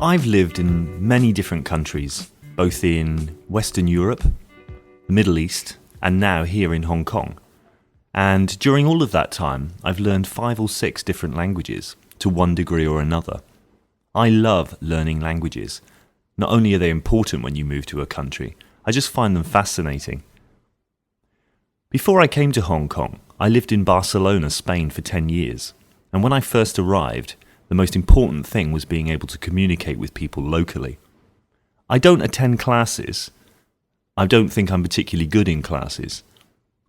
I've lived in many different countries, both in Western Europe, the Middle East, and now here in Hong Kong. And during all of that time, I've learned 5 or 6 different languages, to one degree or another. I love learning languages. Not only are they important when you move to a country, I just find them fascinating. Before I came to Hong Kong, I lived in Barcelona, Spain for 10 years. And when I first arrived, the most important thing was being able to communicate with people locally. I don't attend classes. I don't think I'm particularly good in classes.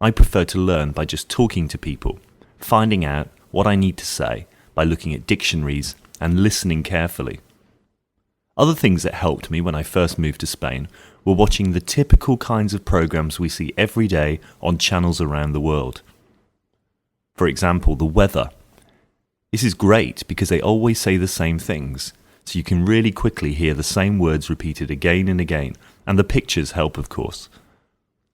I prefer to learn by just talking to people, finding out what I need to say by looking at dictionaries and listening carefully. Other things that helped me when I first moved to Spain were watching the typical kinds of programs we see every day on channels around the world. For example, the weather. This is great because they always say the same things, so you can really quickly hear the same words repeated again and again, and the pictures help, of course.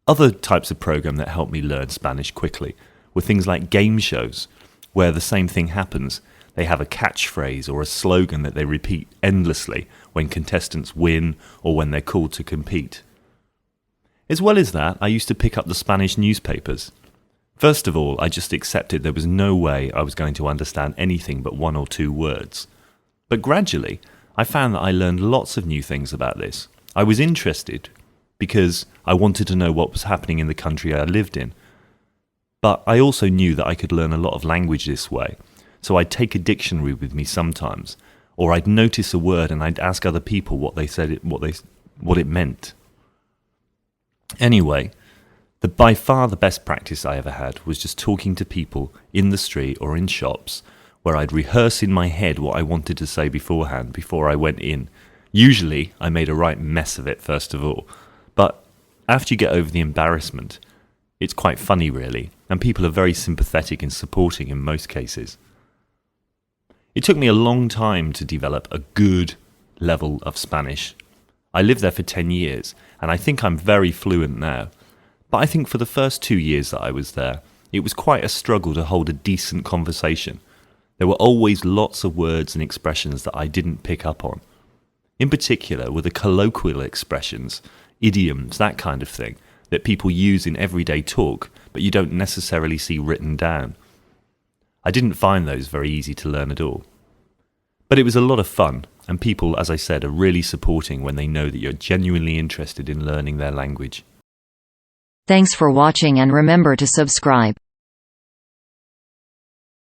Other types of program that helped me learn Spanish quickly were things like game shows, where the same thing happens. They have a catchphrase or a slogan that they repeat endlessly when contestants win or when they're called to compete. As well as that, I used to pick up the Spanish newspapers. First of all, I just accepted there was no way I was going to understand anything but 1 or 2 words. But gradually, I found that I learned lots of new things about this. I was interested because I wanted to know what was happening in the country I lived in. But I also knew that I could learn a lot of language this way. So I'd take a dictionary with me sometimes, or I'd notice a word and I'd ask other people what it meant. Anyway, by far the best practice I ever had was just talking to people in the street or in shops, where I'd rehearse in my head what I wanted to say beforehand before I went in. Usually, I made a right mess of it first of all, but after you get over the embarrassment, it's quite funny really, and people are very sympathetic and supporting in most cases. It took me a long time to develop a good level of Spanish. I lived there for 10 years, and I think I'm very fluent now. But I think for the first 2 years that I was there, it was quite a struggle to hold a decent conversation. There were always lots of words and expressions that I didn't pick up on. In particular were the colloquial expressions, idioms, that kind of thing, that people use in everyday talk, but you don't necessarily see written down. I didn't find those very easy to learn at all. But it was a lot of fun, and people, as I said, are really supporting when they know that you're genuinely interested in learning their language. Thanks for watching and remember to subscribe.